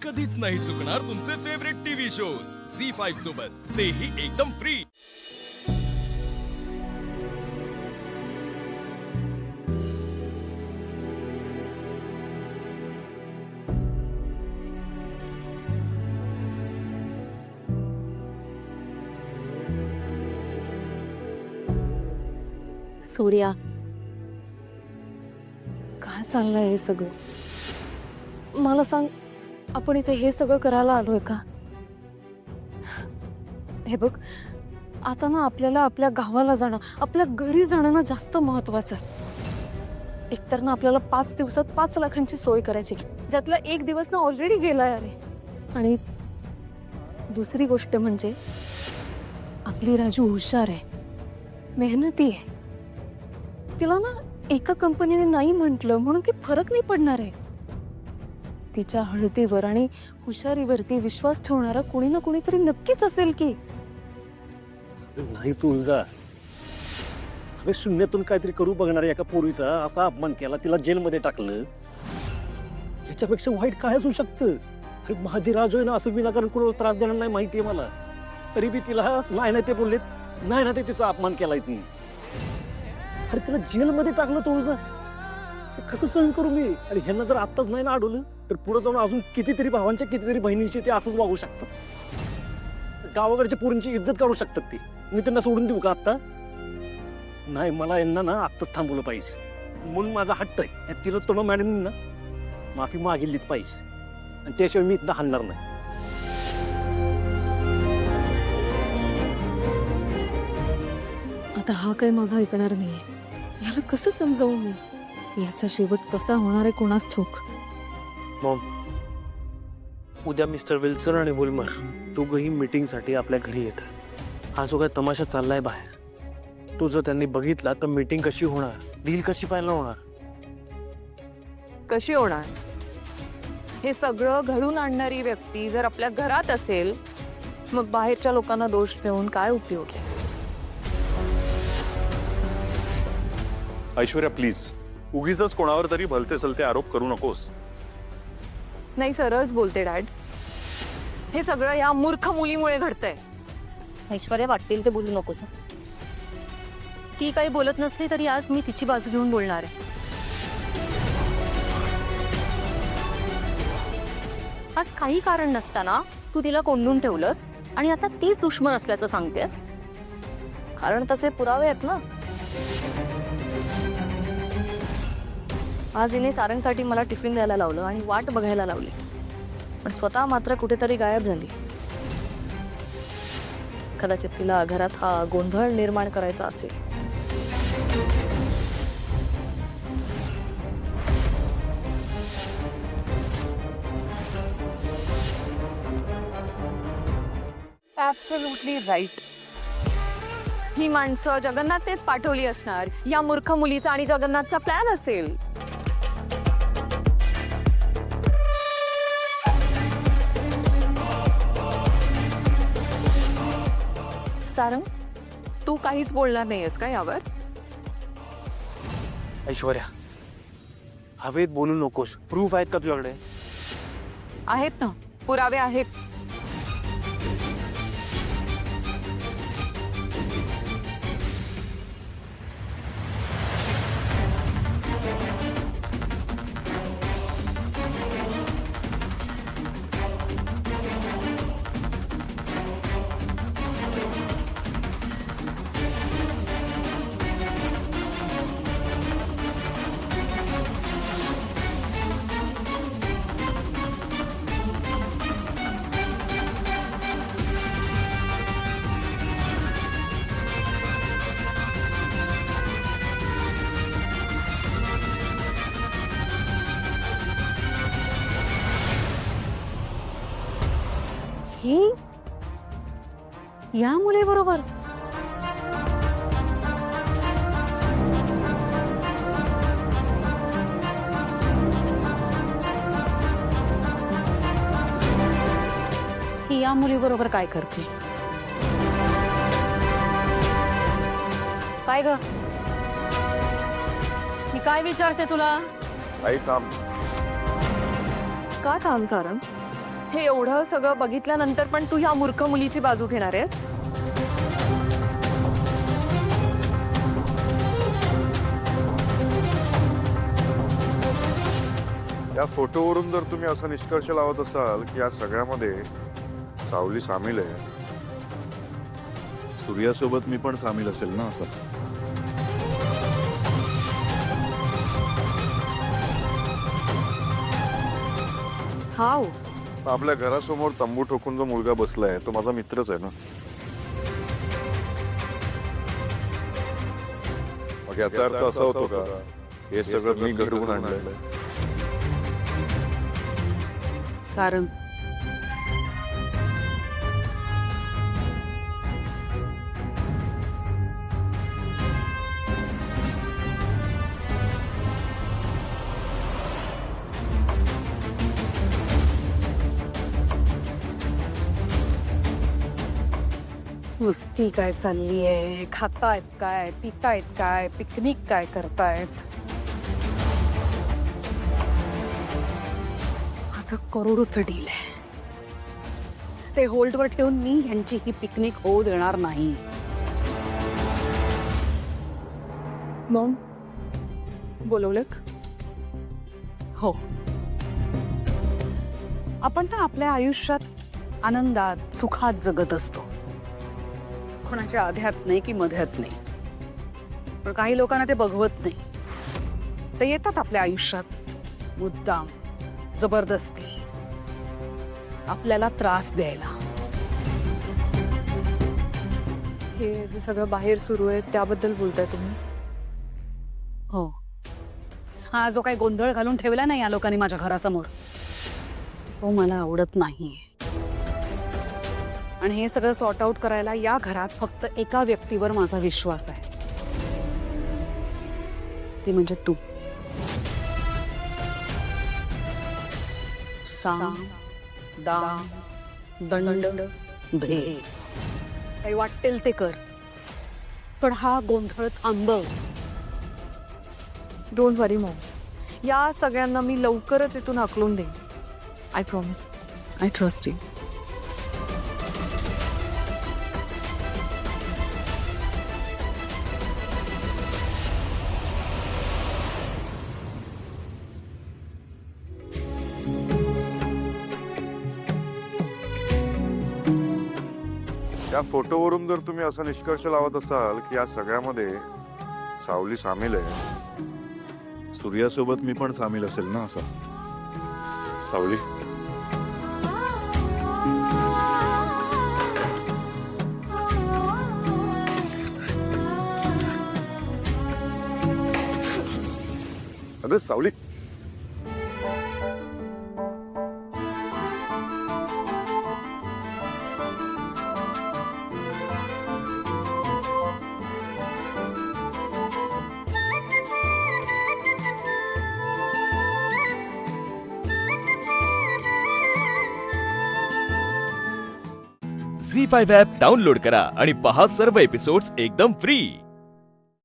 कधीच नाही चुकणार तुमचे फेवरेट टीव्ही शोज झी5 सोबत, तेही एकदम फ्री। सूर्या, काय चाललंय हे सगळं? मला सांग, आपण इथे हे सगळं करायला आलोय का? हे बघ, आता ना आपल्याला आपल्या गावाला जाणं, आपल्या घरी जाणं ना जास्त महत्वाचं आहे। एकतर ना आपल्याला 5 दिवसात 5 लाखांची सोय करायची, ज्यातला 1 दिवस ना ऑलरेडी गेलाय अरे। आणि दुसरी गोष्ट म्हणजे आपली राजू हुशार आहे, मेहनती आहे। तिला ना एका कंपनीने नाही म्हटलं म्हणून काही फरक नाही पडणार आहे। तिच्या हळदीवर आणि हुशारीवरती विश्वास ठेवणारा कोणी ना कोणीतरी नक्कीच असेल की। नाही तुळजा, अरे शून्यातून काहीतरी करू बघणार एका पोरीचा असा अपमान केला, तिला जेलमध्ये टाकलं, याच्यापेक्षा वाईट काय असू शकतं? अरे माझी राजू आहे ना, असं विनाकारण कोणाला त्रास देणार नाही माहितीये मला, तरी बी तिला नाही ना ते बोललेत, नाही ना ते तिचा अपमान केलाय तुम्ही। अरे तिला जेलमध्ये टाकलं तुळजा, कसं सहन करू मी? आणि ह्यांना जर आत्ताच नाही ना अडवलं तर पुढे जाऊन अजून कितीतरी भावांच्या कितीतरी बहिणींशी ते असंच वागू शकतात। गावाकडच्या पोरींची इज्जत काढू शकतात ती। मी त्यांना सोडून देऊ का आत्ता? नाही, मला यांना ना आत्ताच थांबवलं पाहिजे म्हणून माझा हट्ट आहे। तिला तोंड मॅडमनी ना माफी मागितलीच पाहिजे, आणि त्याशिवाय मी इथं हलणार नाही। आता हा काही माझा ऐकणार नाहीये, याला कसं समजावू मी? याचा शेवट कसा होणार आहे कोणास ठाऊक। मॉम, उद्या मिस्टर विल्सन आणि वुल्मर दोघंही मीटिंगसाठी आपल्या घरी येतात। हा जो काय तमाशा चाललाय बाहेर, तो जर त्यांनी बघितला तर मीटिंग कशी होणार, डील कशी फायनल होणार? कशी होणार? हे सगळं घडून आणणारी व्यक्ती जर आपल्या घरात असेल, मग बाहेरच्या लोकांना दोष देऊन काय उपयोग आहे? ऐश्वर्या प्लीज, उगीच कोणावर तरी भलते सलते आरोप करू नकोस। नाही, सरळच बोलते डॅड, हे सगळं या मूर्ख मुलीमुळे घडतंय। ऐश्वर्या, वाटतील ते बोलू नकोस हं. ती काही बोलत नसली तरी आज मी तिची बाजू घेऊन बोलणार आहे। आज काही कारण नसताना तू तिला कोंडून ठेवलंस आणि आता तीच दुश्मन असल्याचं सांगतेस। कारण तसे पुरावे आहेत ना। आज हिने सारंगसाठी मला टिफिन द्यायला लावलं आणि वाट बघायला लावली, पण स्वतः मात्र कुठेतरी गायब झाली। कदाचित तिला घरात हा गोंधळ निर्माण करायचा असेल। Absolutely right. ही माणसं जगन्नाथ तेच पाठवली असणार, या मूर्ख मुलीचा आणि जगन्नाथचा प्लॅन असेल। सारंग, तू काहीच बोलणार नाहीयेस का यावर? ऐश्वर्या, हवेत बोलू नकोस। प्रूफ आहेत का तुझ्याकडे? आहेत ना, पुरावे आहेत। ही या मुलीबरोबर? ही या मुलीबरोबर काय करते? काय ग? मी काय विचारते तुला? काही काम? का थांब सारंग? हे एवढं सगळं बघितल्यानंतर पण तू ह्या मूर्ख मुलीची बाजू घेणार आहेस? या फोटोवरून जर तुम्ही असा निष्कर्ष लावत असाल की या सगळ्यामध्ये सावली सामील आहे, सूर्यासोबत मी पण सामील असेल ना असं? हाव. आपल्या घरासमोर तंबू ठोकून जो मुलगा बसलाय तो माझा मित्रच आहे ना. मग याचा अर्थ असा होतो का हे सगळं मी घडवून आणलंय? सारंग, नुसती काय चालली आहे? खातायत काय, पितायत काय, पिकनिक काय करतायत? माझं करोडोचं डील आहे. ते होल्डवर ठेवून मी यांची ही पिकनिक होऊ देणार नाही. मॉम, बोलवलंत? हो. आपण तर आपल्या आयुष्यात आनंदात सुखात जगत असतो, कोणाच्या आध्यात नाही की मध्यात नाही. पण काही लोकांना ते बघवत नाही. ते येतात आपल्या आयुष्यात मुद्दाम, जबरदस्ती, आपल्याला त्रास द्यायला. हे जे सगळं बाहेर सुरू आहे त्याबद्दल बोलताय तुम्ही? हो. हा जो काही गोंधळ घालून ठेवला नाही या लोकांनी माझ्या घरासमोर, तो मला आवडत नाही. आणि हे सगळं सॉर्ट आउट करायला या घरात फक्त एका व्यक्तीवर माझा विश्वास आहे, ती म्हणजे तू. साम, दाम, दंड, भेद, काही वाटेल ते कर, पण हा गोंधळ थांबव. डोंट वरी मॉम, या सगळ्यांना मी लवकरच इथून हाकलून देईन. I promise. I trust you. या फोटोवरून जर तुम्ही असा निष्कर्ष लावत असाल की या सगळ्यामध्ये सावली सामील आहे, सूर्यासोबत मी पण सामील असेल ना असं? सावली, अगं सावली, झी5 ॲप डाउनलोड करा आणि पहा सर्व एपिसोड्स एकदम फ्री.